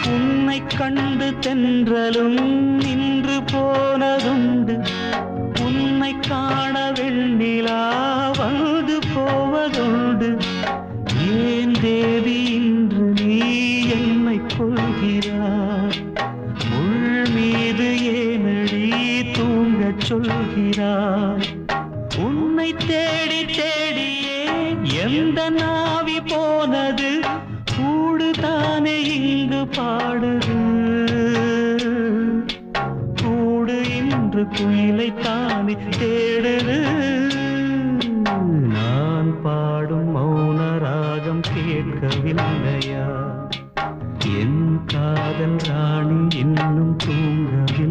உன்னை கண்டு தென்றலும் நின்று போனதுண்டு. உன்னை காண வெண்ணிலா வந்து போவதுண்டு. ஏன் தேவி இன்று நீ என்னை கொள்கிறாய்? முள் மீது ஏனடி தூங்கச் சொல்கிறாய்? உன்னை தேடி தேடியே எந்த நாவி போனது? கூடுதானே இங்கு பாடுது. கூடு இன்று குயிலைத்தானே தேடுது. நான் பாடும் மௌன ராகம் கேட்கவில்லையா? என் காதல் ராணி இன்னும் தூங்கவில்லை.